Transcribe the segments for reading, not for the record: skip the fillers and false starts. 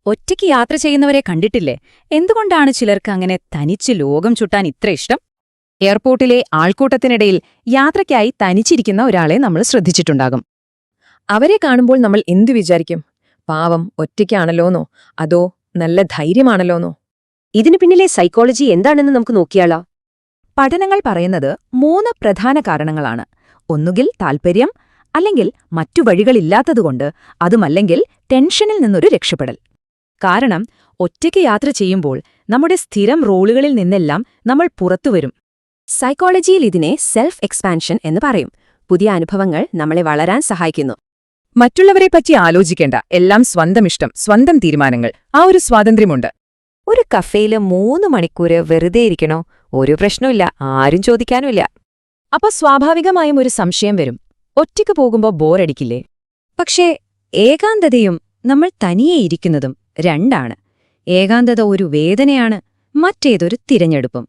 ഒറ്റയ്ക്ക് യാത്ര ചെയ്യുന്നവരെ കണ്ടിട്ടില്ലേ? എന്തുകൊണ്ടാണ് ചിലർക്ക് അങ്ങനെ തനിച്ച് ലോകം ചുറ്റാൻ ഇത്ര ഇഷ്ടം? എയർപോർട്ടിലെ ആൾക്കൂട്ടത്തിനിടയിൽ യാത്രയ്ക്കായി തനിച്ചിരിക്കുന്ന ഒരാളെ നമ്മൾ ശ്രദ്ധിച്ചിട്ടുണ്ടാകും. അവരെ കാണുമ്പോൾ നമ്മൾ എന്തു വിചാരിക്കും? പാവം ഒറ്റയ്ക്കാണല്ലോന്നോ, അതോ നല്ല ധൈര്യമാണല്ലോന്നോ? ഇതിനു പിന്നിലെ സൈക്കോളജി എന്താണെന്ന് നമുക്ക് നോക്കിയാലോ? പഠനങ്ങൾ പറയുന്നത് 3 പ്രധാന കാരണങ്ങളാണ്. ഒന്നുകിൽ താൽപ്പര്യം, അല്ലെങ്കിൽ മറ്റു വഴികളില്ലാത്തതുകൊണ്ട്, അതുമല്ലെങ്കിൽ ടെൻഷനിൽ നിന്നൊരു രക്ഷപ്പെടൽ. കാരണം ഒറ്റയ്ക്ക് യാത്ര ചെയ്യുമ്പോൾ നമ്മുടെ സ്ഥിരം റോളുകളിൽ നിന്നെല്ലാം നമ്മൾ പുറത്തുവരും. സൈക്കോളജിയിൽ ഇതിനെ സെൽഫ് എക്സ്പാൻഷൻ എന്ന് പറയും. പുതിയ അനുഭവങ്ങൾ നമ്മളെ വളരാൻ സഹായിക്കുന്നു. മറ്റുള്ളവരെപ്പറ്റി ആലോചിക്കേണ്ട, എല്ലാം സ്വന്തം ഇഷ്ടം, സ്വന്തം തീരുമാനങ്ങൾ, ആ ഒരു സ്വാതന്ത്ര്യമുണ്ട്. ഒരു കഫേയില് 3 മണിക്കൂര് വെറുതെ ഇരിക്കണോ? ഒരു പ്രശ്നമില്ല, ആരും ചോദിക്കാനുമില്ല. അപ്പൊ സ്വാഭാവികമായും ഒരു സംശയം വരും, ഒറ്റയ്ക്ക് പോകുമ്പോ ബോറടിക്കില്ലേ? പക്ഷേ ഏകാന്തതയും നമ്മൾ തനിയെ ഇരിക്കുന്നതും രണ്ടാണ്. ഏകാന്തത ഒരു വേദനയാണ്, മറ്റേതൊരു തിരഞ്ഞെടുപ്പും.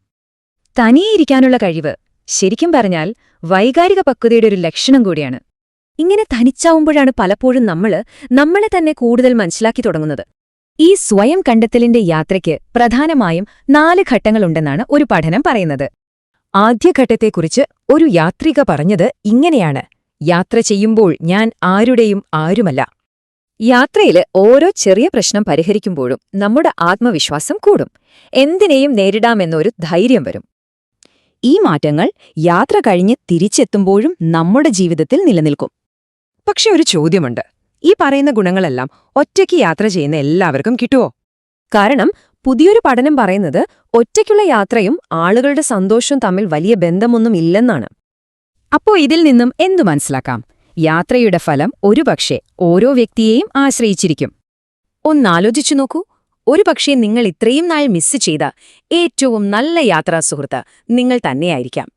തനിയെ ഇരിക്കാനുള്ള കഴിവ് ശരിക്കും പറഞ്ഞാൽ വൈകാരിക പക്വതയുടെ ഒരു ലക്ഷണം കൂടിയാണ്. ഇങ്ങനെ തനിച്ചാവുമ്പോഴാണ് പലപ്പോഴും നമ്മളെ തന്നെ കൂടുതൽ മനസ്സിലാക്കി തുടങ്ങുന്നത്. ഈ സ്വയം കണ്ടെത്തലിന്റെ യാത്രയ്ക്ക് പ്രധാനമായും 4 ഘട്ടങ്ങളുണ്ടെന്നാണ് ഒരു പഠനം പറയുന്നത്. ആദ്യഘട്ടത്തെക്കുറിച്ച് ഒരു യാത്രിക പറഞ്ഞത് ഇങ്ങനെയാണ്: യാത്ര ചെയ്യുമ്പോൾ ഞാൻ ആരുടെയും ആരുമല്ല. യാത്രയില് ഓരോ ചെറിയ പ്രശ്നം പരിഹരിക്കുമ്പോഴും നമ്മുടെ ആത്മവിശ്വാസം കൂടും. എന്തിനേയും നേരിടാമെന്നൊരു ധൈര്യം വരും. ഈ മാറ്റങ്ങൾ യാത്ര കഴിഞ്ഞ് തിരിച്ചെത്തുമ്പോഴും നമ്മുടെ ജീവിതത്തിൽ നിലനിൽക്കും. പക്ഷെ ഒരു ചോദ്യമുണ്ട്, ഈ പറയുന്ന ഗുണങ്ങളെല്ലാം ഒറ്റയ്ക്ക് യാത്ര ചെയ്യുന്ന എല്ലാവർക്കും കിട്ടുമോ? കാരണം പുതിയൊരു പഠനം പറയുന്നത് ഒറ്റയ്ക്കുള്ള യാത്രയും ആളുകളുടെ സന്തോഷവും തമ്മിൽ വലിയ ബന്ധമൊന്നും ഇല്ലെന്നാണ്. അപ്പോ ഇതിൽ നിന്നും എന്തു മനസ്സിലാക്കാം? യാത്രയുടെ ഫലം ഒരുപക്ഷെ ഓരോ വ്യക്തിയെയും ആശ്രയിച്ചിരിക്കും. ഒന്നാലോചിച്ചു നോക്കൂ. ഒരുപക്ഷേ നിങ്ങൾ ഇത്രയും നാൾ മിസ് ചെയ്ത ഏറ്റവും നല്ല യാത്രാ സുഹൃത്ത് നിങ്ങൾ തന്നെയായിരിക്കാം.